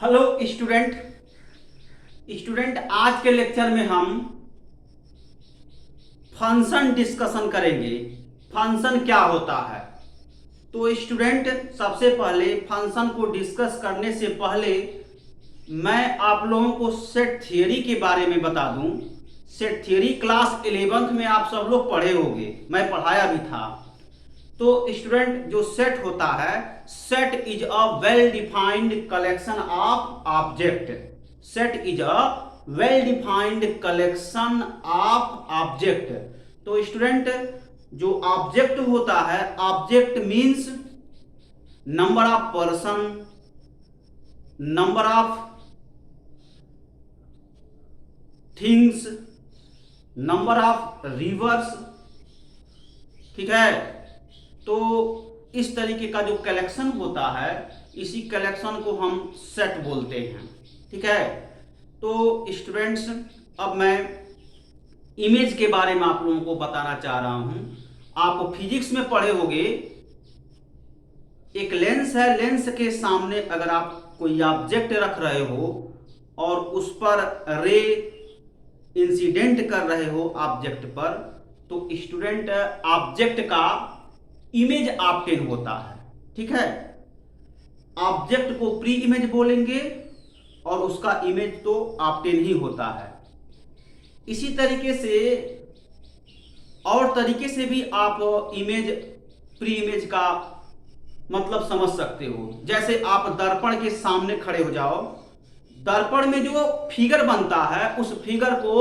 Hello student आज के lecture में हम फंक्शन डिस्कशन करेंगे। फंक्शन क्या होता है? तो स्टूडेंट सबसे पहले फंक्शन को डिस्कस करने से पहले मैं आप लोगों को सेट थियरी के बारे में बता दूं। सेट थियरी क्लास 11th में आप सब लोग पढ़े होंगे, मैं पढ़ाया भी था। तो स्टूडेंट जो सेट होता है, set is a well defined collection of object. Set is a well defined collection of object. तो स्टूडेंट जो ऑब्जेक्ट होता है, object means number of person, number of things, number of reverse. ठीक है, तो इस तरीके का जो कलेक्शन होता है, इसी कलेक्शन को हम सेट बोलते हैं। ठीक है, तो स्टूडेंट्स अब मैं इमेज के बारे में आप लोगों को बताना चाह रहा हूं। आप फिजिक्स में पढ़े होंगे, एक लेंस है, लेंस के सामने अगर आप कोई ऑब्जेक्ट रख रहे हो और उस पर रे इंसिडेंट कर रहे हो ऑब्जेक्ट पर, तो स्टूडेंट ऑब्जेक्ट का इमेज ऑब्टेन होता है। ठीक है, ऑब्जेक्ट को प्री इमेज बोलेंगे और उसका इमेज तो ऑब्टेन ही होता है। इसी तरीके से और तरीके से भी आप इमेज प्री इमेज का मतलब समझ सकते हो। जैसे आप दर्पण के सामने खड़े हो जाओ, दर्पण में जो फिगर बनता है उस फिगर को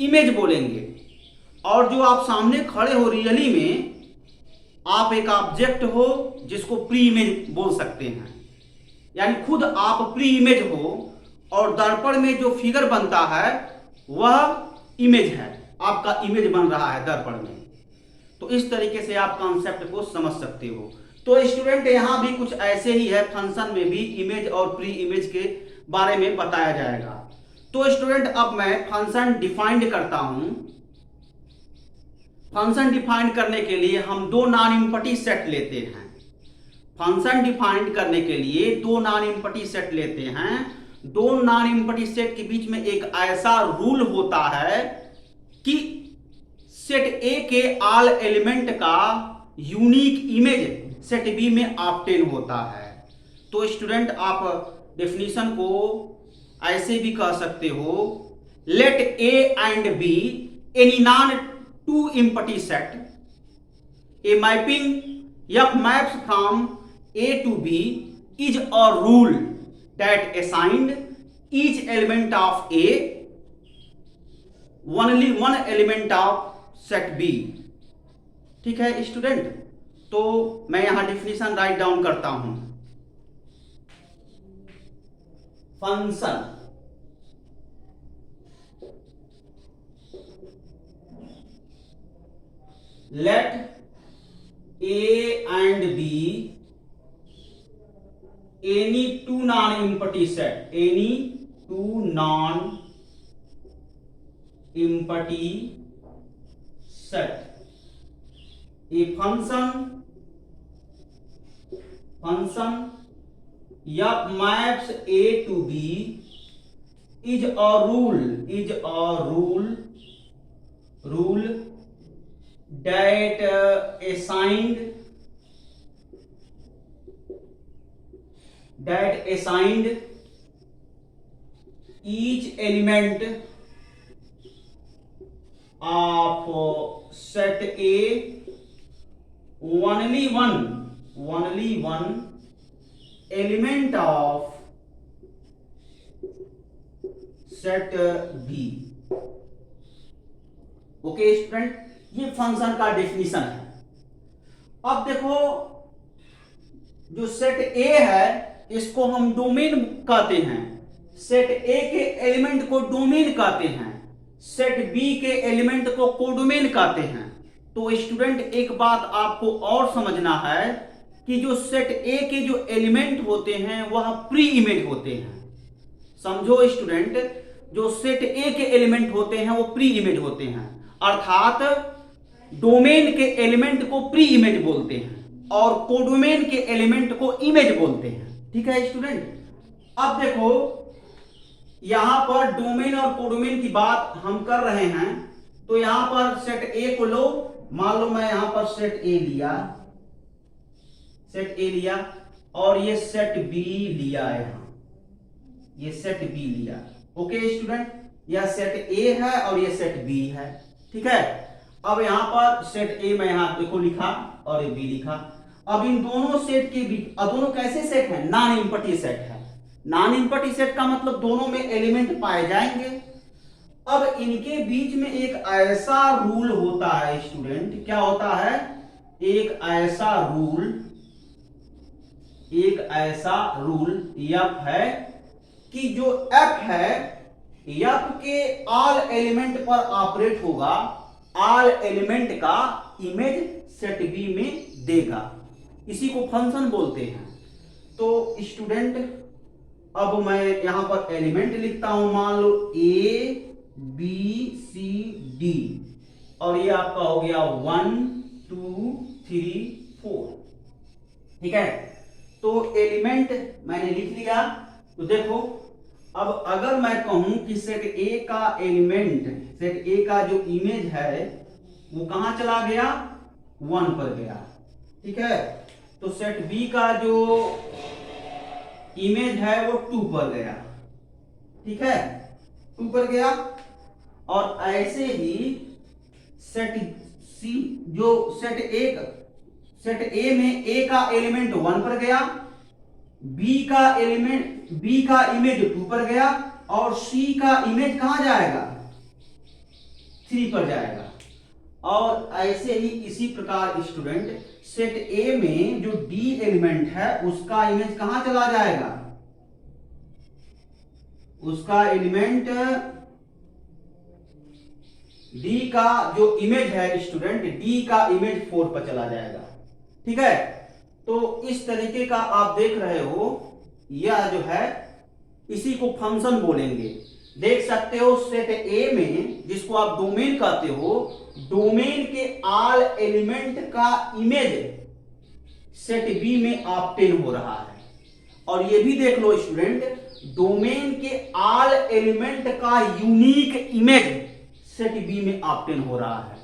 इमेज बोलेंगे, और जो आप सामने खड़े हो रियली में आप एक ऑब्जेक्ट हो जिसको प्री इमेज बोल सकते हैं। यानी खुद आप प्री इमेज हो और दर्पण में जो फिगर बनता है वह इमेज है, आपका इमेज बन रहा है दर्पण में। तो इस तरीके से आप कॉन्सेप्ट को समझ सकते हो। तो स्टूडेंट यहां भी कुछ ऐसे ही है, फंक्शन में भी इमेज और प्री इमेज के बारे में बताया जाएगा। तो स्टूडेंट अब मैं फंक्शन डिफाइंड करता हूं। फंक्शन डिफाइन करने के लिए हम दो नॉन इम्पटी सेट लेते हैं। फंक्शन डिफाइन करने के लिए दो नॉन इम्पटी सेट लेते हैं। दो नॉन इम्पटी सेट के बीच में एक ऐसा रूल होता है कि सेट ए के ऑल एलिमेंट का यूनिक इमेज सेट बी में ऑब्टेन होता है। तो स्टूडेंट आप डेफिनेशन को ऐसे भी कह सकते हो, let A and B any non two empty set, a mapping f maps from A to B is a rule that assigned each element of A only one element of set B। ठीक है student, तो मैं यहां definition write down करता हूं। Function let A and B any two non-empty set, any two non-empty set, a function f maps A to B is a rule that assigned each element of set A only one element of set B। Okay student, ये function का definition है। अब देखो, जो set ए है इसको हम domain कहते हैं, सेट ए के एलिमेंट को डोमेन कहते हैं, सेट बी के एलिमेंट को कोडोमेन कहते हैं। तो स्टूडेंट एक बात आपको और समझना है कि जो सेट ए के जो एलिमेंट होते हैं वह प्री इमेज होते हैं। समझो स्टूडेंट, जो सेट ए के एलिमेंट होते हैं वो प्री इमेज होते हैं, अर्थात डोमेन के एलिमेंट को प्री इमेज बोलते हैं और कोडोमेन के एलिमेंट को इमेज बोलते हैं। ठीक है स्टूडेंट, अब देखो यहां पर डोमेन और कोडोमेन की बात हम कर रहे हैं, तो यहां पर सेट ए को लो, मान लो मैं यहां पर सेट ए लिया और ये सेट बी लिया, यहां ये सेट बी लिया। ओके स्टूडेंट, यह सेट ए है और ये सेट बी है, ठीक है। अब यहां पर सेट ए मैं यहां देखो लिखा और ये बी लिखा। अब इन दोनों सेट के बीच, अब दोनों कैसे सेट है? नॉन इम्पटी सेट है। नॉन इम्पटी सेट का मतलब दोनों में एलिमेंट पाए जाएंगे। अब इनके बीच में एक ऐसा रूल होता है स्टूडेंट, क्या होता है? एक ऐसा रूल एफ है कि जो एफ है, एफ के ऑल एलिमेंट पर ऑपरेट होगा, ऑल एलिमेंट का इमेज सेट बी में देगा। इसी को फंक्शन बोलते हैं। तो स्टूडेंट अब मैं यहां पर एलिमेंट लिखता हूं, मान लो ए बी सी डी, और ये आपका हो गया 1 2 3 4, ठीक है। तो एलिमेंट मैंने लिख लिया। तो देखो अब अगर मैं कहूं कि सेट ए का एलिमेंट, सेट ए का जो इमेज है वो कहां चला गया? 1 पर गया, ठीक है। तो सेट बी का जो इमेज है वो 2 पर गया, ठीक है, 2 पर गया। और ऐसे ही सेट सी, जो सेट ए में ए का एलिमेंट 1 पर गया, बी का इमेज 2 पर गया, और सी का इमेज कहां जाएगा? 3 पर जाएगा। और ऐसे ही इसी प्रकार स्टूडेंट सेट ए में जो डी एलिमेंट है उसका इमेज कहां चला जाएगा? उसका एलिमेंट डी का जो इमेज है स्टूडेंट, डी का इमेज 4 पर चला जाएगा, ठीक है। तो इस तरीके का आप देख रहे हो, यह जो है इसी को फंक्शन बोलेंगे। देख सकते हो सेट ए में, जिसको आप डोमेन कहते हो, डोमेन के ऑल एलिमेंट का इमेज सेट बी में ऑब्टेन हो रहा है। और ये भी देख लो स्टूडेंट, डोमेन के ऑल एलिमेंट का यूनिक इमेज सेट बी में ऑब्टेन हो रहा है।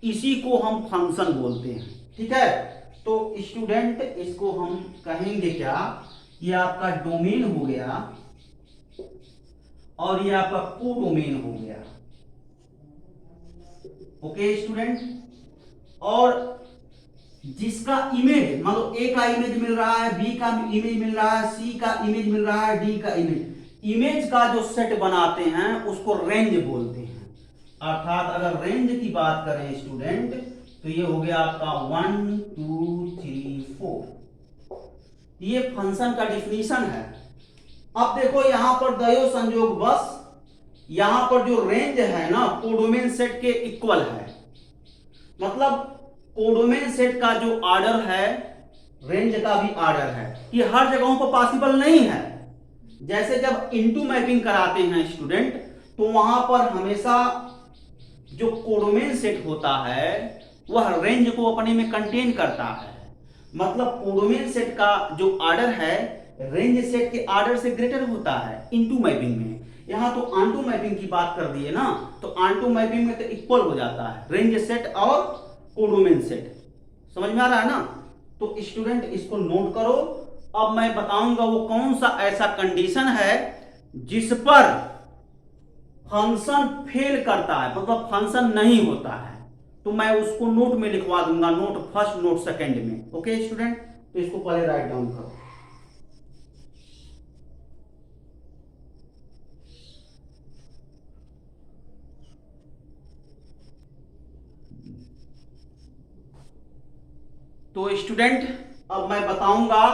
इसी को हम फंक्शन बोलते हैं, ठीक है। तो स्टूडेंट इसको हम कहेंगे क्या? ये आपका डोमेन हो गया और ये आपका कोडोमेन हो गया। ओके स्टूडेंट, और जिसका इमेज, मान लो ए का इमेज मिल रहा है, बी का इमेज मिल रहा है, सी का इमेज मिल रहा है, डी का इमेज का जो सेट बनाते हैं उसको रेंज बोलते हैं। अर्थात अगर रेंज की बात करें स्टूडेंट, तो ये हो गया आपका 1 2 3 4। ये फंक्शन का डिफिनीशन है। अब देखो यहां पर दयो संयोग बस यहां पर जो रेंज है ना, कोडोमेन सेट के इक्वल है। मतलब कोडोमेन सेट का जो ऑर्डर है, रेंज का भी ऑर्डर है। ये हर जगहों पर पॉसिबल नहीं है। जैसे जब इनटू मैपिंग कराते हैं स्टूडेंट, तो वहां पर हमेशा जो कोडोमेन सेट होता है वह रेंज को अपने में कंटेन करता है। मतलब कोडोमेन सेट का जो ऑर्डर है रेंज सेट के ऑर्डर से ग्रेटर होता है इनटू मैपिंग में। यहां तो ऑनटू मैपिंग की बात कर दी है ना, तो ऑनटू मैपिंग में तो इक्वल हो जाता है रेंज सेट और कोडोमेन सेट। समझ में आ रहा है ना? तो स्टूडेंट इसको नोट करो। अब मैं बताऊंगा वो कौन सा ऐसा कंडीशन है जिस पर फंक्शन फेल करता है, मतलब फंक्शन नहीं होता है। तो मैं उसको नोट में लिखवा दूंगा, नोट फर्स्ट नोट सेकंड में। ओके स्टूडेंट, तो इसको पहले राइट डाउन करो। तो स्टूडेंट अब मैं बताऊंगा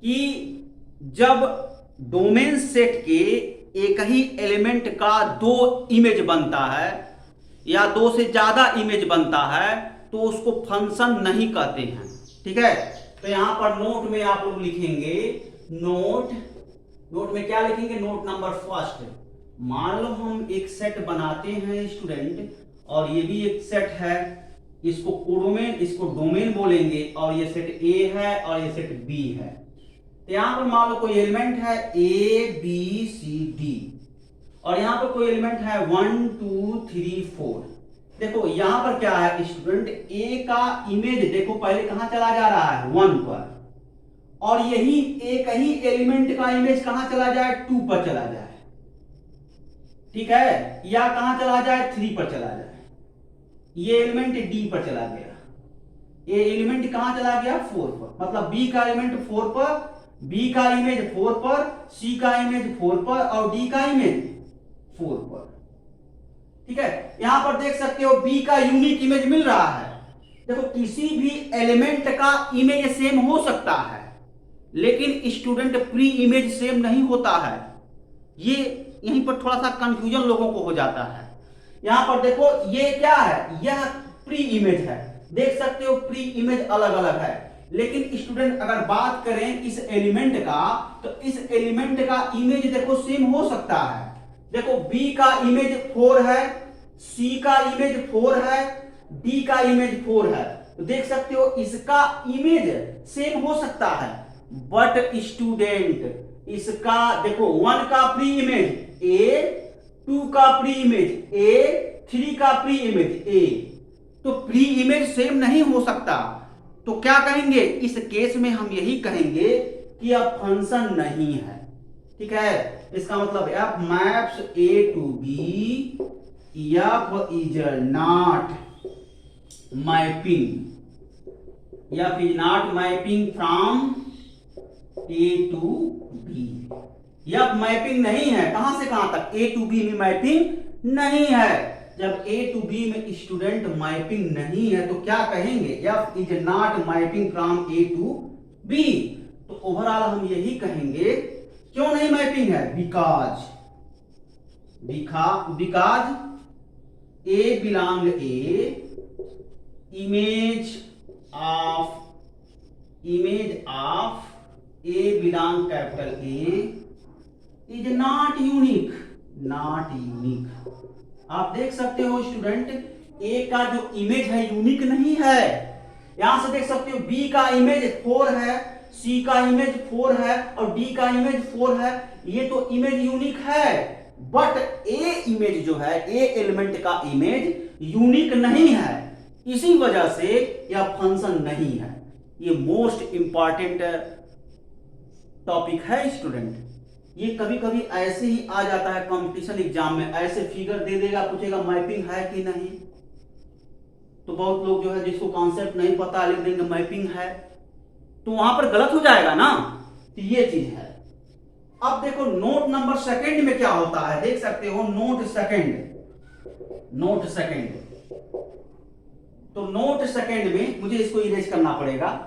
कि जब डोमेन सेट के एक ही एलिमेंट का 2 इमेज बनता है या 2 से ज्यादा इमेज बनता है तो उसको फंक्शन नहीं कहते हैं, ठीक है। तो यहां पर नोट में आप लोग लिखेंगे, नोट में क्या लिखेंगे? Note number first. मान लो हम एक सेट बनाते हैं स्टूडेंट, और ये भी एक सेट है, इसको डोमेन बोलेंगे, और ये सेट ए है और ये सेट बी है, तो यहां पर मान लो कोई एलिमेंट है ए बी सी डी और यहां पर कोई एलिमेंट है 1 2 3 4। देखो यहां पर क्या है स्टूडेंट, ए का इमेज देखो पहले कहां चला जा रहा है 1 पर, और यही एक ही एलिमेंट का इमेज कहां चला जाए 2 पर चला जाए, ठीक है, या कहां चला जाए 3 पर चला जाए। ये एलिमेंट डी पर चला गया, ये एलिमेंट कहां चला गया 4 पर, मतलब बी का एलिमेंट 4 पर, बी का इमेज 4 पर, सी का इमेज 4 पर और डी का इमेज 4 पर, ठीक है। यहां पर देख सकते हो बी का यूनिक इमेज मिल रहा है। देखो किसी भी एलिमेंट का इमेज सेम हो सकता है लेकिन स्टूडेंट प्री इमेज सेम नहीं होता है। ये यहीं पर थोड़ा सा कंफ्यूजन लोगों को हो जाता है। यहां पर देखो ये क्या है, यह प्री इमेज है, देख सकते हो प्री इमेज अलग अलग है, लेकिन स्टूडेंट अगर बात करें इस एलिमेंट का तो इस एलिमेंट का इमेज देखो सेम हो सकता है। देखो बी का इमेज 4 है, सी का इमेज 4 है, डी का इमेज 4 है, तो देख सकते हो इसका इमेज सेम हो सकता है। बट स्टूडेंट इसका देखो 1 का प्री इमेज ए, 2 का प्री इमेज ए, 3 का प्री इमेज ए, तो प्री इमेज सेम नहीं हो सकता। तो क्या कहेंगे इस केस में, हम यही कहेंगे कि यह फंक्शन नहीं है, ठीक है। इसका मतलब F maps A to B, F is not mapping, F is not mapping from A to B. F mapping नहीं है, कहां से कहां तक, ए टू बी में मैपिंग नहीं है। जब ए टू बी में स्टूडेंट मैपिंग नहीं है तो क्या कहेंगे, F is not mapping from A to B. तो ओवरऑल हम यही कहेंगे क्यों नहीं मैपिंग है, because A belong A, image of A belong capital A is not unique, आप देख सकते हो स्टूडेंट ए का जो इमेज है यूनिक नहीं है। यहां से देख सकते हो बी का इमेज 4 है, सी का इमेज 4 है और डी का इमेज 4 है, ये तो इमेज यूनिक है। बट ए इमेज जो है, ए एलिमेंट का इमेज यूनिक नहीं है, इसी वजह से यह फंक्शन नहीं है। ये मोस्ट इंपॉर्टेंट टॉपिक है स्टूडेंट। ये कभी कभी ऐसे ही आ जाता है कंपटीशन एग्जाम में, ऐसे फिगर दे देगा, पूछेगा मैपिंग है कि नहीं, तो बहुत लोग जो है जिसको कॉन्सेप्ट नहीं पता लिख देंगे मैपिंग है, तो वहां पर गलत हो जाएगा ना। तो ये चीज है। अब देखो नोट नंबर सेकंड में क्या होता है, देख सकते हो नोट सेकंड। तो नोट सेकंड में मुझे इसको इरेज करना पड़ेगा।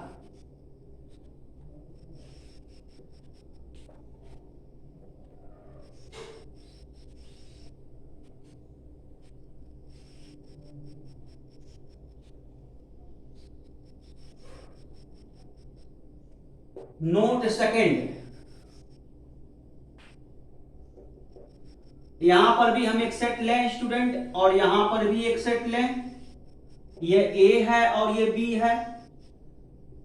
नोट सेकंड, यहां पर भी हम एक सेट लें स्टूडेंट और यहां पर भी एक सेट लें। ये ए है और ये बी है,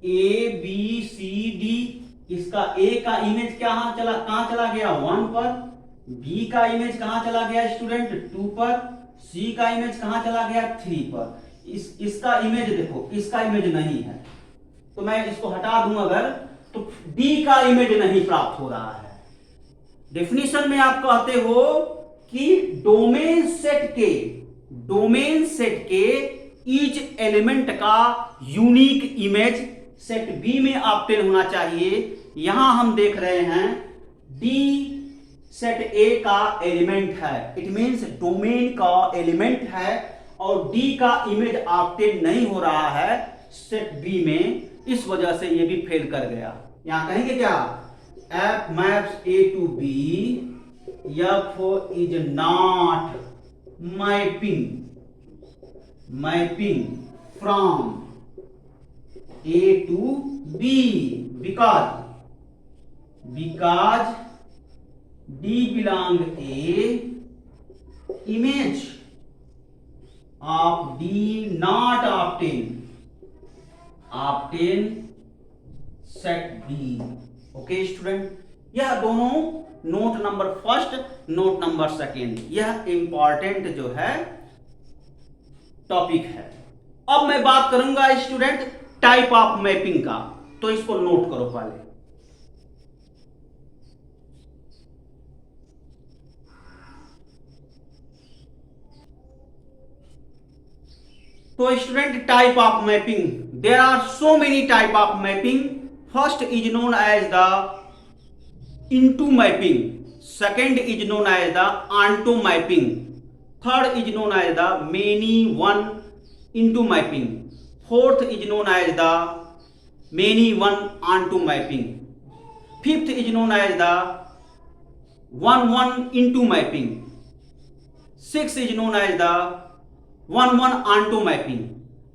ए बी सी डी। इसका ए का इमेज कहां चला गया 1 पर, बी का इमेज कहां चला गया स्टूडेंट 2 पर, सी का इमेज कहां चला गया 3 पर। इसका इमेज देखो, इसका इमेज नहीं है, तो मैं इसको हटा दूं अगर, तो डी का इमेज नहीं प्राप्त हो रहा है। डेफिनेशन में आप कहते हो कि डोमेन सेट के ईच एलिमेंट का यूनिक इमेज सेट बी में ऑब्टेन होना चाहिए। यहां हम देख रहे हैं डी सेट ए का एलिमेंट है, इट मींस डोमेन का एलिमेंट है और डी का इमेज ऑब्टेन नहीं हो रहा है सेट बी में, इस वजह से ये भी फेल कर गया। यहां कहेंगे क्या, F maps A to B, F is not mapping from A to B because D belong A, image of D not obtain set B. Okay student, यह दोनों note number first, note number second, यह important जो है topic है। अब मैं बात करूंगा स्टूडेंट टाइप ऑफ मैपिंग का, तो इसको नोट करो पहले। तो student type of mapping, there are so many type of mapping. First is known as the into mapping, second is known as the onto mapping, third is known as the many one into mapping, fourth is known as the many one onto mapping, fifth is known as the one one into mapping, six is known as the one one onto mapping,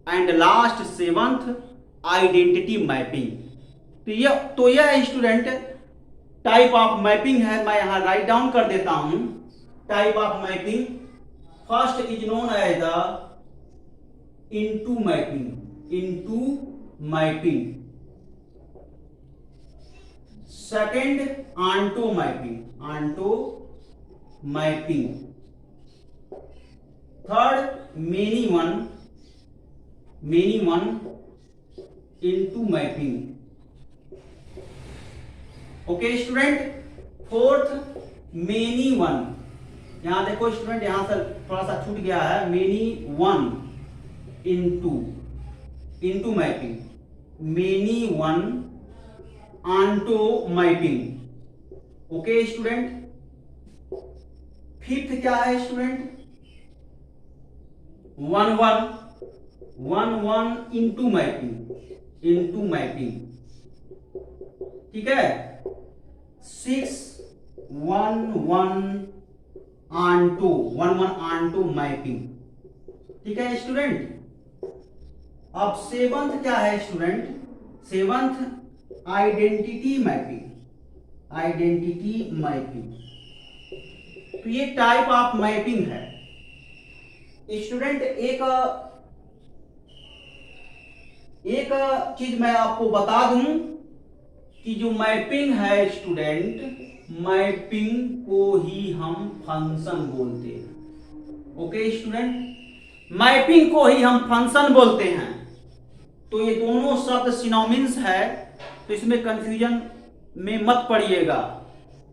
and last seventh identity mapping. तो यह student type of mapping है। मैं यहां write down कर देता हूं type of mapping. First is known as the into mapping, into mapping, second onto mapping, onto mapping, third many one into mapping. Okay student, fourth many one, यहां देखो student, यहां से थोड़ा सा छूट गया है, many one into mapping, many one onto mapping. Okay student, fifth क्या है student, one one into mapping, ठीक है। सिक्स वन ऑनटू मैपिंग, ठीक है स्टूडेंट। अब सेवंथ क्या है स्टूडेंट, सेवंथ आइडेंटिटी मैपिंग, तो ये टाइप ऑफ मैपिंग है स्टूडेंट। एक चीज मैं आपको बता दूं कि जो मैपिंग है स्टूडेंट, मैपिंग को ही हम फंक्शन बोलते हैं। ओके स्टूडेंट, मैपिंग को ही हम फंक्शन बोलते हैं। तो ये दोनों शब्द सिनोनिम्स है, तो इसमें कंफ्यूजन में मत पड़िएगा।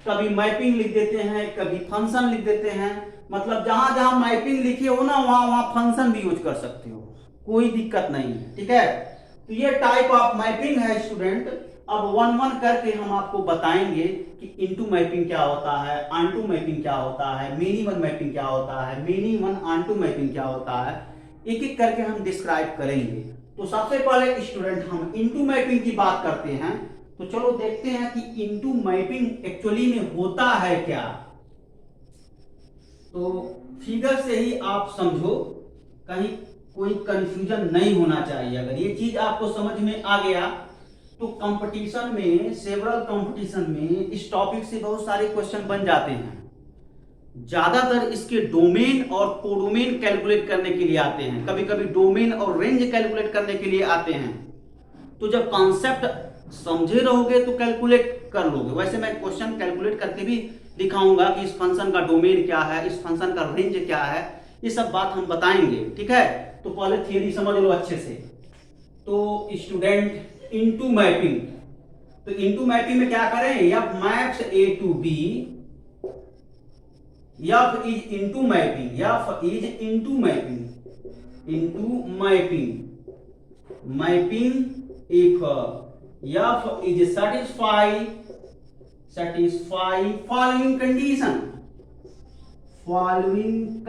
कभी मैपिंग लिख देते हैं, कभी फंक्शन लिख देते हैं, मतलब जहां जहां मैपिंग लिखी हो ना, वहां फंक्शन भी यूज कर सकते हो, कोई दिक्कत नहीं है, ठीक है। तो ये टाइप ऑफ मैपिंग है स्टूडेंट। अब वन वन करके हम आपको बताएंगे कि इनटू मैपिंग क्या होता है, ऑनटू मैपिंग क्या होता है, मेनी वन मैपिंग क्या होता है, मेनी वन ऑनटू मैपिंग क्या होता है, एक एक करके हम डिस्क्राइब करेंगे। तो सबसे पहले स्टूडेंट हम इनटू मैपिंग की बात करते हैं। तो चलो देखते हैं कि इनटू मैपिंग एक्चुअली में होता है क्या। तो फिगर से ही आप समझो, कहीं कोई कंफ्यूजन नहीं होना चाहिए। अगर ये चीज आपको समझ में आ गया तो कंपटीशन में, सेवरल कंपटीशन में इस टॉपिक से बहुत सारे क्वेश्चन बन जाते हैं। ज्यादातर इसके डोमेन और कोडोमेन कैलकुलेट करने के लिए आते हैं, कभी कभी डोमेन और रेंज कैलकुलेट करने के लिए आते हैं। तो जब कॉन्सेप्ट समझे रहोगे तो कैलकुलेट कर लोगे। वैसे मैं क्वेश्चन कैलकुलेट करके भी दिखाऊंगा कि इस फंक्शन का डोमेन क्या है, इस फंक्शन का रेंज क्या है, ये सब बात हम बताएंगे, ठीक है। तो पहले थियरी समझ लो अच्छे से। तो स्टूडेंट इनटू मैपिंग, तो इनटू मैपिंग में क्या करें, F maps A to B, F is into mapping, F is into mapping if F is satisfy following condition, following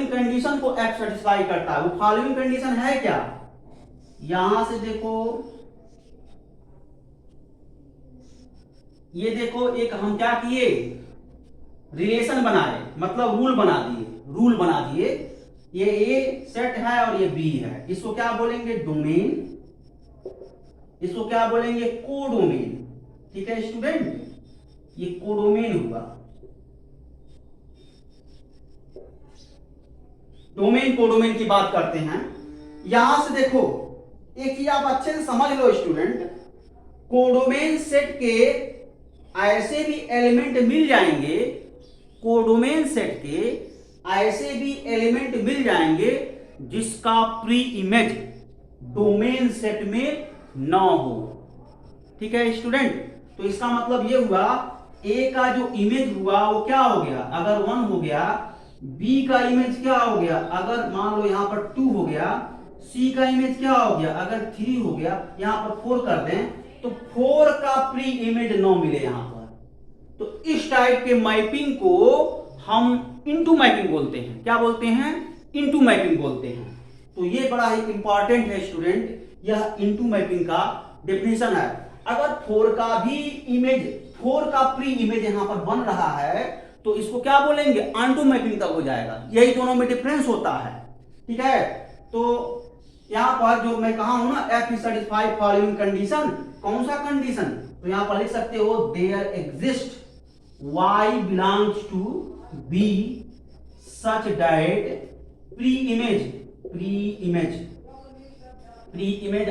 condition को एफ सेटिस्फाई करता है। वो फॉलोइंग कंडीशन है क्या, यहां से देखो, ये देखो, एक हम क्या किए, रिलेशन बनाए, मतलब रूल बना दिए। ये ए सेट है और ये बी है, इसको क्या बोलेंगे, डोमेन, इसको क्या बोलेंगे, कोडोमेन, ठीक है स्टूडेंट, ये कोडोमेन हुआ। डोमेन कोडोमेन की बात करते हैं। यहां से देखो, एक चीज आप अच्छे से समझ लो स्टूडेंट, कोडोमेन सेट के ऐसे भी एलिमेंट मिल जाएंगे, कोडोमेन सेट के ऐसे भी एलिमेंट मिल जाएंगे जिसका प्री इमेज डोमेन सेट में ना हो। ठीक है स्टूडेंट, तो इसका मतलब ये हुआ ए का जो इमेज हुआ वो क्या हो गया, अगर 1 हो गया, बी का इमेज क्या हो गया, अगर मान लो यहां पर 2 हो गया, सी का इमेज क्या हो गया, अगर 3 हो गया, यहां पर 4 कर दें तो 4 का प्री इमेज 9 मिले यहां पर। तो इस टाइप के मैपिंग को हम इनटू मैपिंग बोलते हैं। क्या बोलते हैं? इनटू मैपिंग बोलते हैं। तो ये बड़ा ही इंपॉर्टेंट है स्टूडेंट, यह इनटू मैपिंग का डेफिनेशन है। अगर 4 का भी इमेज, 4 का प्री इमेज यहां पर बन रहा है तो इसको क्या बोलेंगे, अनटू मैपिंग तक हो जाएगा। यही दोनों में डिफरेंस होता है। ठीक है, तो यहां पर जो मैं कहा हूं ना, F is satisfied following condition, कौन सा कंडीशन, तो यहां पर लिख सकते हो there exist y belongs to b such that pre-image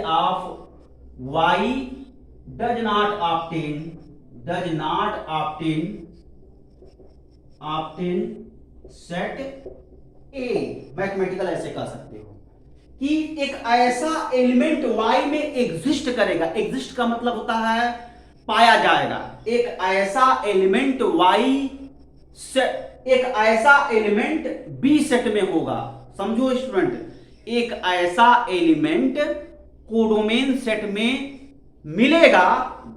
of y does not obtain set A। Mathematical ऐसे कह सकते हो कि एक ऐसा एलिमेंट y में एग्जिस्ट करेगा। एग्जिस्ट का मतलब होता है पाया जाएगा। एक ऐसा एलिमेंट एक ऐसा एलिमेंट बी सेट में होगा। समझो स्टूडेंट, एक ऐसा एलिमेंट कोडोमेन सेट में मिलेगा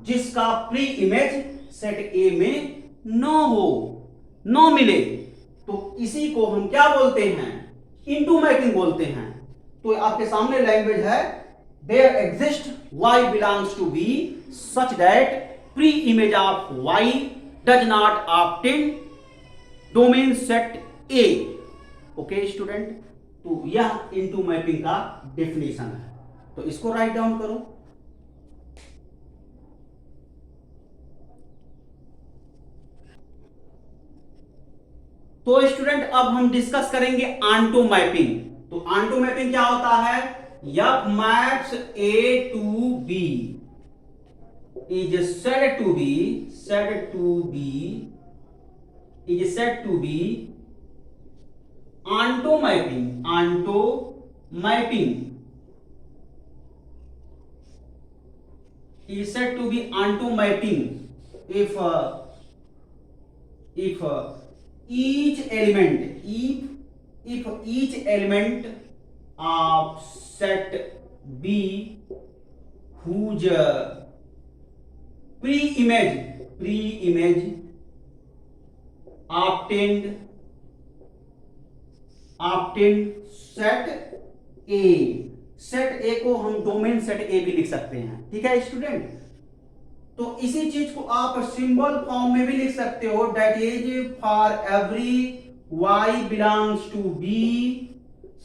जिसका प्री इमेज सेट ए में न मिले, तो इसी को हम क्या बोलते हैं, इनटू मैपिंग बोलते हैं। तो आपके सामने लैंग्वेज है there exists y belongs to b such that pre-image of y does not obtain domain set A। Okay student, तो यह इनटू मैपिंग का डेफिनेशन है। तो इसको राइट डाउन करो। तो स्टूडेंट अब हम डिस्कस करेंगे ऑन्टो मैपिंग। तो ऑन्टो मैपिंग क्या होता है, F maps A to B is said to be onto mapping is said to be onto mapping if each element of set B whose pre-image obtained set ए को हम domain set ए भी लिख सकते हैं। ठीक है स्टूडेंट, तो इसी चीज को आप सिंबल फॉर्म में भी लिख सकते हो, that is for every y belongs to B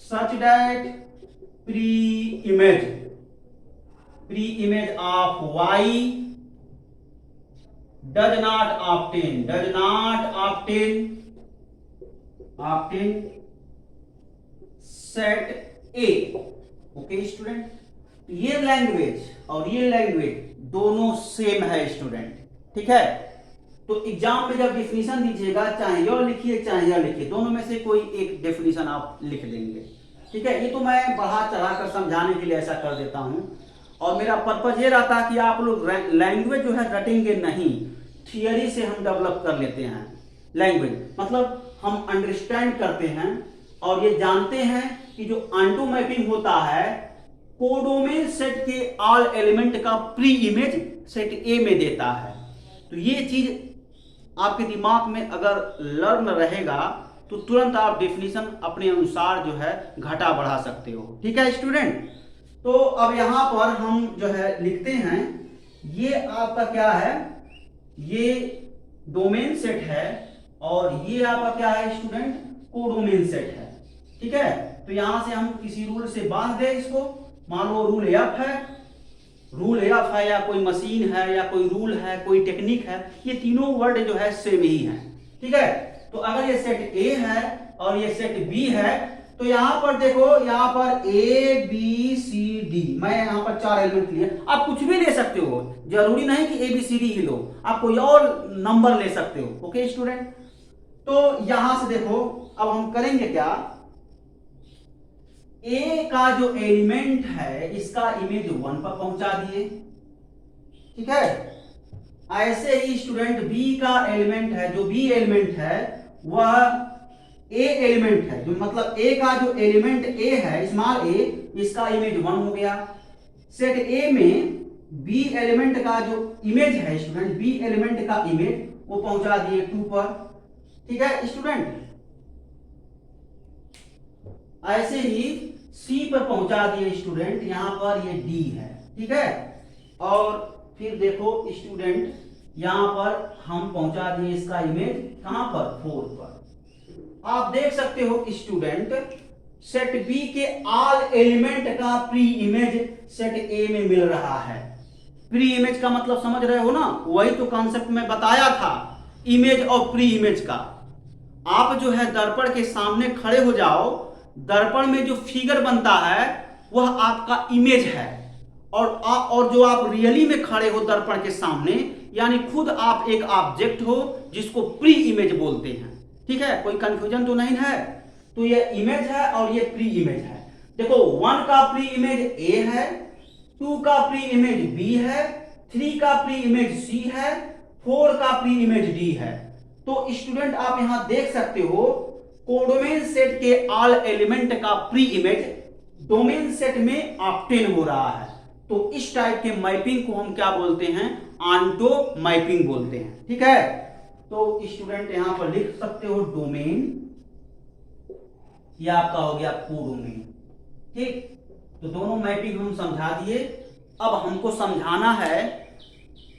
such that pre-image of y does not obtain set A। Okay student, ये लैंग्वेज और ये लैंग्वेज दोनों सेम है स्टूडेंट। ठीक है, तो एग्जाम में जब डेफिनेशन दीजिएगा, चाहे यह लिखिए चाहे यह लिखिए, दोनों में से कोई एक डेफिनेशन आप लिख लेंगे। ठीक है, ये तो मैं बढ़ा चढ़ाकर समझाने के लिए ऐसा कर देता हूं, और मेरा पर्पज ये रहता है कि आप लोग लैंग्वेज जो है रटेंगे नहीं, थियरी से हम डेवलप कर लेते हैं लैंग्वेज, मतलब हम अंडरस्टैंड करते हैं और ये जानते हैं कि जो ऑन्टो मैपिंग होता है कोडोमेन सेट के ऑल एलिमेंट का प्री इमेज सेट ए में देता है। तो ये चीज आपके दिमाग में अगर लर्न रहेगा तो तुरंत आप डेफिनेशन अपने अनुसार जो है घटा बढ़ा सकते हो। ठीक है स्टूडेंट, तो अब यहां पर हम जो है लिखते हैं, ये आपका क्या है, ये डोमेन सेट है और ये आपका क्या है स्टूडेंट, कोडोमेन सेट है। ठीक है, तो यहां से हम किसी रूल से बांध दे इसको, मान लो रूल एफ है या कोई मशीन है या कोई रूल है, कोई टेक्निक है, ये तीनों वर्ड जो है सेम ही है। ठीक है, तो अगर ये सेट ए है और ये सेट बी है तो यहां पर देखो, यहां पर ए बी सी डी, मैं यहां पर 4 एलिमेंट लिए, आप कुछ भी ले सकते हो, जरूरी नहीं कि ए बी सी डी ही लो, आप कोई और नंबर ले सकते हो। ओके स्टूडेंट, तो यहां से देखो अब हम करेंगे क्या, ए का जो एलिमेंट है इसका इमेज 1 पर पहुंचा दिए, ठीक है। ऐसे ही स्टूडेंट बी का एलिमेंट है, जो बी एलिमेंट है वह ए एलिमेंट है, जो मतलब ए का जो एलिमेंट ए है, स्मॉल ए, इसका इमेज 1 हो गया। सेट ए में बी एलिमेंट का जो इमेज है स्टूडेंट, बी एलिमेंट का इमेज वो पहुंचा दिए 2 पर, ठीक है स्टूडेंट। ऐसे ही सी पर पहुंचा दिए स्टूडेंट, यहां पर ये डी है, ठीक है। और फिर देखो स्टूडेंट, यहां पर हम पहुंचा दिए इसका इमेज कहां पर, 4 पर। आप देख सकते हो स्टूडेंट, सेट बी के ऑल एलिमेंट का प्री इमेज सेट ए में मिल रहा है। प्री इमेज का मतलब समझ रहे हो ना, वही तो कॉन्सेप्ट में बताया था, इमेज और प्री इमेज का। आप जो है दर्पण के सामने खड़े हो जाओ, दर्पण में जो फिगर बनता है वह आपका इमेज है, और जो आप रियली में खड़े हो दर्पण के सामने, यानी खुद आप एक ऑब्जेक्ट हो जिसको प्री इमेज बोलते हैं, ठीक है। कोई कंफ्यूजन तो नहीं है। तो ये इमेज है और ये प्री इमेज है। देखो 1 का प्री इमेज ए है, 2 का प्री इमेज बी है, 3 का प्री इमेज सी है, 4 का प्री इमेज डी है। तो स्टूडेंट आप यहां देख सकते हो, कोडोमेन सेट के ऑल एलिमेंट का प्री इमेज डोमेन सेट में ऑब्टेन हो रहा है। तो इस टाइप के मैपिंग को हम क्या बोलते हैं, ऑन्टो मैपिंग बोलते हैं, ठीक है। तो स्टूडेंट यहां पर लिख सकते हो डोमेन, यह आपका हो गया कोडोमेन, ठीक। तो दोनों मैपिंग हम समझा दिए। अब हमको समझाना है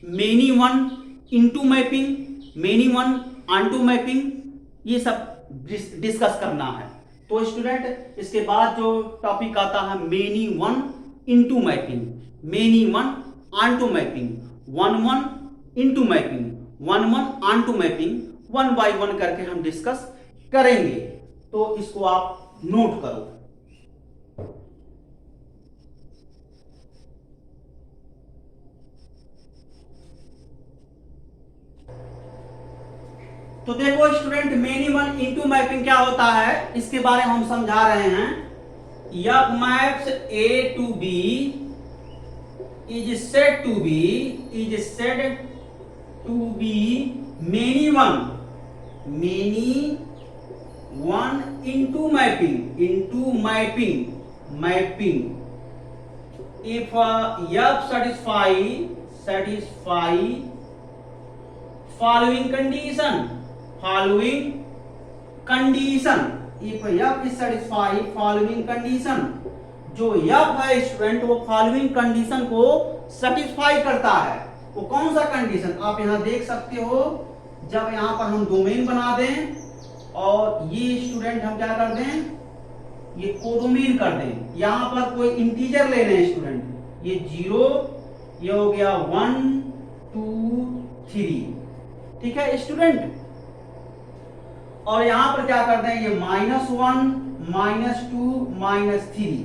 many one into mapping, many one onto mapping, ये सब डिस्कस करना है। तो स्टूडेंट इसके बाद जो टॉपिक आता है many one into mapping, many one onto mapping, 1 into mapping, 1 onto mapping, 1 by 1 करके हम डिस्कस करेंगे। तो इसको आप नोट करो। तो देखो student, many one into mapping क्या होता है, इसके बारे में हम समझा रहे हैं। F maps A to B is said to be many one into mapping if F satisfy following condition, if F is satisfy following condition, जो F है स्टूडेंट वो फॉलोइंग कंडीशन को सेटिस्फाई करता है। वो कौन सा कंडीशन, आप यहां देख सकते हो, जब यहां पर हम डोमेन बना दें और ये स्टूडेंट हम क्या कर दें, ये कोडोमेन कर दें। यहां पर कोई इंटीजर ले लें स्टूडेंट, ये 0, ये हो गया 1 2 3, ठीक है स्टूडेंट। और यहां पर क्या कर दें, ये -1 -2 -3,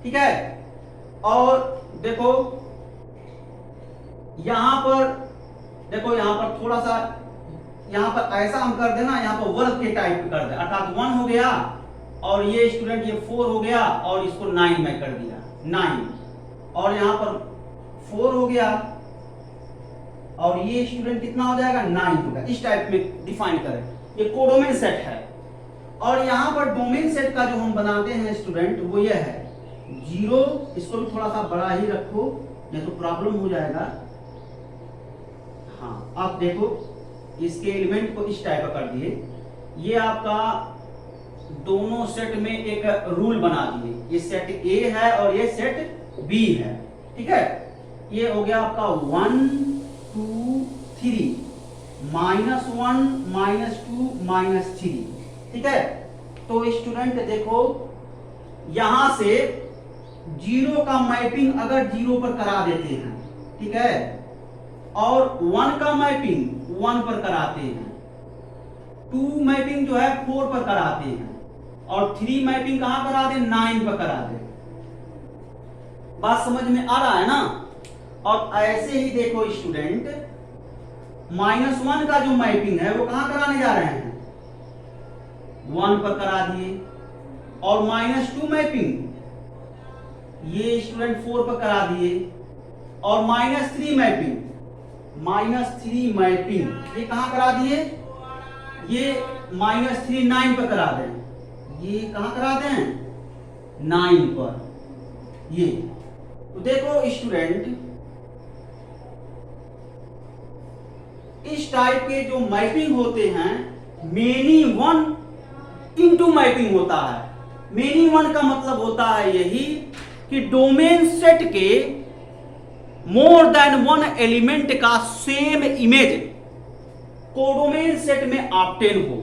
ठीक है। और देखो यहां पर थोड़ा सा यहां पर ऐसा हम कर देना, यहां पर वर्ग के टाइप कर दे, अर्थात 1 हो गया और ये स्टूडेंट ये 4 हो गया और इसको 9 में कर दिया, 9, और यहां पर 4 हो गया और ये स्टूडेंट कितना हो जाएगा, 9 होगा। इस टाइप में डिफाइन करें, ये कोडोमेन सेट है। और यहां पर डोमेन सेट का जो हम बनाते हैं स्टूडेंट वो ये है 0, इसको भी थोड़ा सा बड़ा ही रखो नहीं तो प्रॉब्लम हो जाएगा। हाँ आप देखो इसके एलिमेंट को इस टाइप का कर दिए, ये आपका दोनों सेट में एक रूल बना दिए, ये सेट ए है और ये सेट बी है, ठीक है। ये हो गया आपका 1 2 3 -1 -2 -3, ठीक है। तो स्टूडेंट देखो यहां से 0 का मैपिंग अगर 0 पर करा देते हैं, ठीक है, और 1 का मैपिंग 1 पर कराते हैं, 2 मैपिंग जो है 4 पर कराते हैं, और 3 मैपिंग कहां करा दे, 9 पर करा दे। बात समझ में आ रहा है ना। और ऐसे ही देखो स्टूडेंट, -1 का जो मैपिंग है वो कहां कराने जा रहे हैं, 1 पर करा दिए। और -2 मैपिंग ये स्टूडेंट 4 पर करा दिए। और -3 मैपिंग, -3 मैपिंग ये कहां करा दिए, ये -3 9 पर करा दें। ये कहां करा दें, 9 पर। ये तो देखो स्टूडेंट, इस टाइप के जो मैपिंग होते हैं, मेनी वन इनटू मैपिंग होता है। मेनी वन का मतलब होता है यही कि डोमेन सेट के मोर देन वन एलिमेंट का सेम इमेज कोडोमेन सेट में ऑब्टेन हो।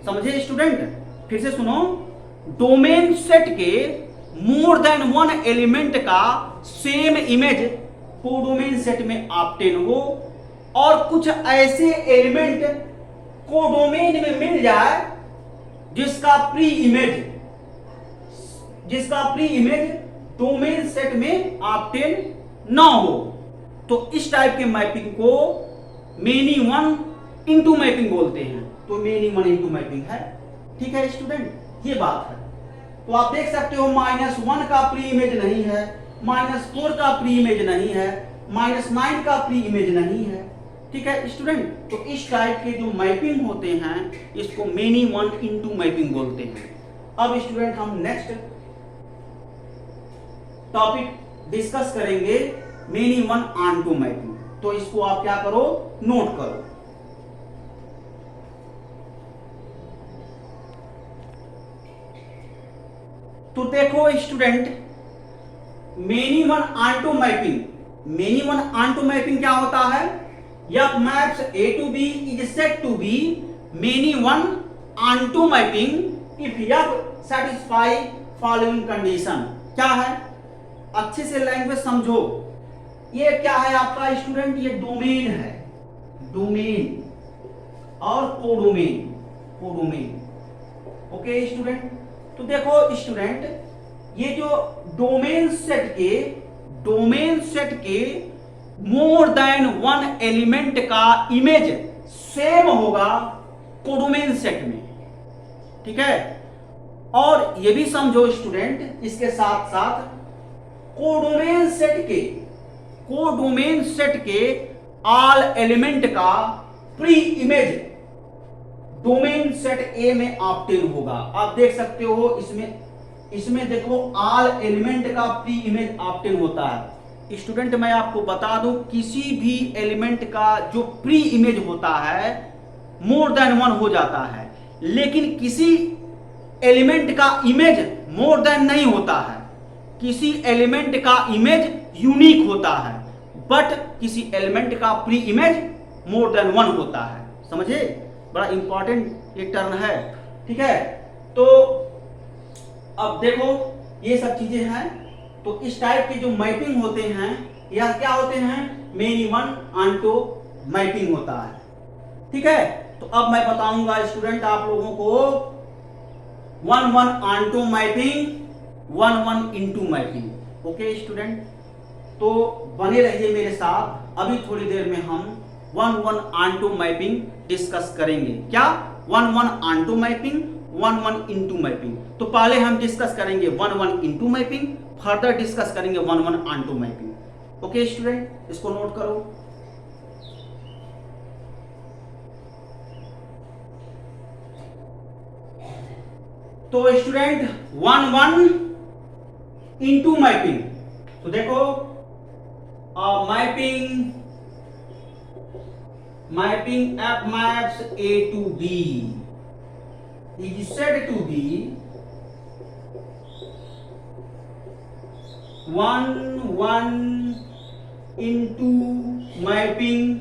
समझे स्टूडेंट, फिर से सुनो, डोमेन सेट के मोर देन वन एलिमेंट का सेम इमेज कोडोमेन सेट में ऑब्टेन हो, और कुछ ऐसे एलिमेंट कोडोमेन में मिल जाए जिसका प्री इमेज डोमेन सेट में ऑब्टेन ना हो। तो इस टाइप के मैपिंग को मेनी वन इनटू मैपिंग बोलते हैं। तो मेनी वन इनटू मैपिंग है। ठीक है स्टूडेंट, ये बात है। तो आप देख सकते हो -1 का प्री इमेज नहीं है, -4 का प्री इमेज नहीं है, -9 का प्री इमेज नहीं है। ठीक है स्टूडेंट, तो इस टाइप के जो मैपिंग होते हैं इसको मेनी वन इनटू मैपिंग बोलते हैं। अब स्टूडेंट हम नेक्स्ट टॉपिक डिस्कस करेंगे, मेनी वन ऑनटू मैपिंग। तो इसको आप क्या करो, नोट करो। तो देखो student, many one onto mapping, many one onto mapping क्या होता है, F maps A to B is said to be many one onto mapping if F satisfy following condition। क्या है, अच्छे से लैंग्वेज समझो। ये क्या है आपका स्टूडेंट, ये डोमेन है, डोमेन और कोडोमेन। ओके स्टूडेंट, तो देखो स्टूडेंट, ये जो डोमेन सेट के मोर देन वन एलिमेंट का इमेज सेम होगा कोडोमेन सेट में। ठीक है, और ये भी समझो स्टूडेंट, इसके साथ साथ कोडोमेन सेट के ऑल एलिमेंट का pre image domain set A में ऑब्टेन होगा। आप देख सकते हो इसमें देखो ऑल एलिमेंट का प्री इमेज ऑब्टेन होता है। स्टूडेंट मैं आपको बता दूं, किसी भी एलिमेंट का जो प्री इमेज होता है मोर देन वन हो जाता है, लेकिन किसी एलिमेंट का इमेज मोर देन नहीं होता है। किसी एलिमेंट का इमेज यूनिक होता है, बट किसी एलिमेंट का pre image more than one होता है। समझे, बड़ा इंपॉर्टेंट एक टर्म है। ठीक है, तो अब देखो ये सब चीजें हैं। तो इस टाइप के जो मैपिंग होते हैं यह क्या होते हैं, मेनी वन ऑनटू मैपिंग होता है। ठीक है, तो अब मैं बताऊंगा स्टूडेंट आप लोगों को 1 onto mapping, 1 into mapping. Okay student, तो बने रहिए मेरे साथ। अभी थोड़ी देर में हम 1 ऑनटू मैपिंग डिस्कस करेंगे। क्या, 1 ऑनटू मैपिंग, 1 इनटू मैपिंग। तो पहले हम डिस्कस करेंगे 1 इनटू मैपिंग, फर्दर डिस्कस करेंगे 1 ऑनटू मैपिंग। ओके स्टूडेंट, इसको नोट करो। तो स्टूडेंट 1 इनटू मैपिंग, तो देखो mapping F maps A to B is said to be 1 into mapping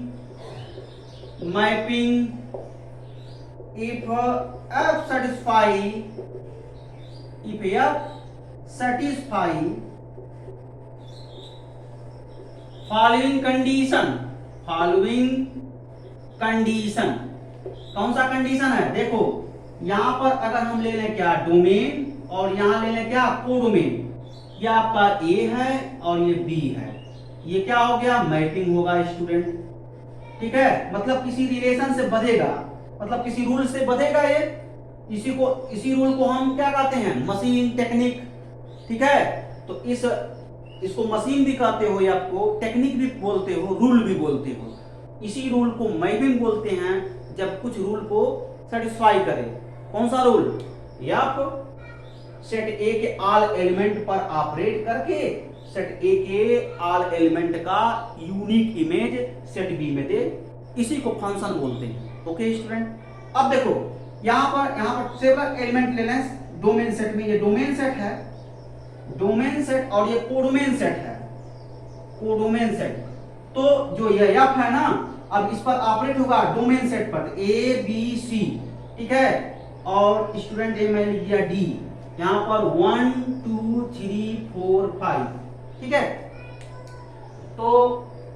if F satisfy following condition। कौन सा कंडीशन है, देखो यहां पर अगर हम ले लें क्या डोमेन, और यहां ले लें क्या कोडोमेन, ये आपका ए है और ये बी है, ये क्या हो गया मैपिंग होगा स्टूडेंट। ठीक है, मतलब किसी रिलेशन से बधेगा, मतलब किसी रूल से बधेगा ये, इसी रूल को हम क्या कहते हैं मशीन टेक्निक। ठीक है, तो इसको मशीन भी कहते हो, या आपको टेक्निक भी बोलते हो, रूल भी बोलते हो। इसी रूल को मैपिंग बोलते हैं जब कुछ रूल को सेटिस्फाई करे। कौन सा रूल, या सेट ए के ऑल एलिमेंट पर ऑपरेट करके सेट ए के ऑल एलिमेंट का यूनिक इमेज सेट बी में दे, इसी को फंक्शन बोलते हैं। ओके स्टूडेंट, अब देखो यहां पर सेवरल एलिमेंट ले लें डोमेन सेट में, ये डोमेन सेट है, डोमेन सेट, और ये कोडोमेन सेट है, कोडोमेन सेट। तो जो ये एफ है ना, अब इस पर ऑपरेट होगा डोमेन सेट पर, ए बी सी। ठीक है, और स्टूडेंट ए मैंने लिख दिया डी, यहां पर 1 2 3 4 5। ठीक है, तो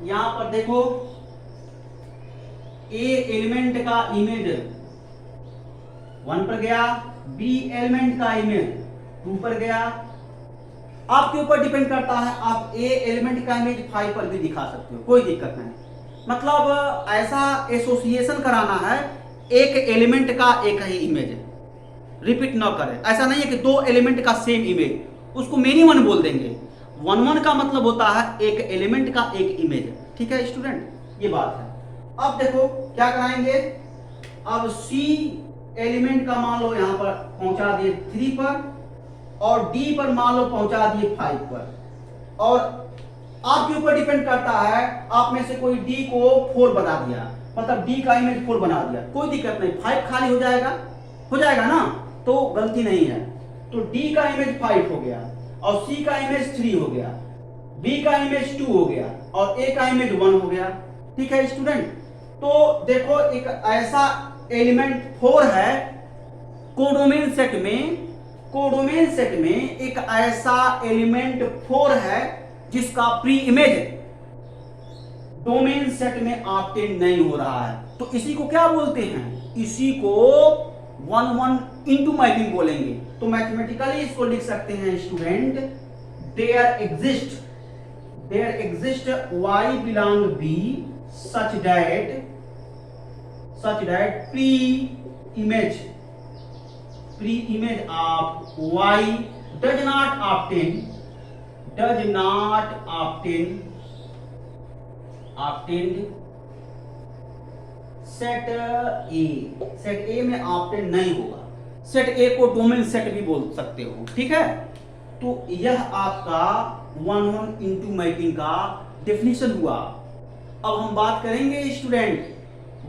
यहां पर देखो ए एलिमेंट का इमेज 1 पर गया, बी एलिमेंट का इमेज 2 पर गया। आपके ऊपर डिपेंड करता है, आप ए एलिमेंट का इमेज 5 पर भी दिखा सकते हो, कोई दिक्कत नहीं। मतलब ऐसा एसोसिएशन कराना है, एक एलिमेंट का एक ही इमेज रिपीट ना करें। ऐसा नहीं है कि दो एलिमेंट का सेम इमेज, उसको मेनी वन बोल देंगे। 1 1 का मतलब होता है एक एलिमेंट का एक इमेज। ठीक है स्टूडेंट, ये बात है। अब देखो क्या कराएंगे, अब सी एलिमेंट का मान लो यहां पर पहुंचा दिए 3 पर, और डी पर मान लो पहुंचा दिए 5 पर, और आपके ऊपर डिपेंड करता है, आप में से कोई डी को 4 बना दिया, मतलब डी का इमेज 4 बना दिया, कोई दिक्कत नहीं, 5 खाली हो जाएगा ना, तो गलती नहीं है। तो डी का इमेज 5 हो गया, और सी का इमेज 3 हो गया, बी का इमेज 2 हो गया, और ए का इमेज 1 हो गया। ठीक है स्टूडेंट, तो देखो एक ऐसा एलिमेंट 4 है कोडोमेन सेट में, कोडोमेन सेट में एक ऐसा एलिमेंट 4 है जिसका प्री इमेज डोमेन सेट में ऑब्टेन नहीं हो रहा है, तो इसी को क्या बोलते हैं, इसी को 1 1 इंटू मैपिंग बोलेंगे। तो मैथमेटिकली इसको लिख सकते हैं student, there exist y belong b such that pre-image of y does not obtain set A में ऑब्टेन नहीं होगा। सेट ए को डोमेन सेट भी बोल सकते हो। ठीक है, तो यह आपका 1 1 इंटू मैपिंग का डेफिनेशन हुआ। अब हम बात करेंगे स्टूडेंट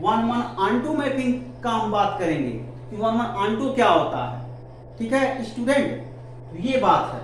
1 1 ऑनटू मैपिंग का हम बात करेंगे कि 1 1 ऑनटू क्या होता है। ठीक है स्टूडेंट, ये बात है।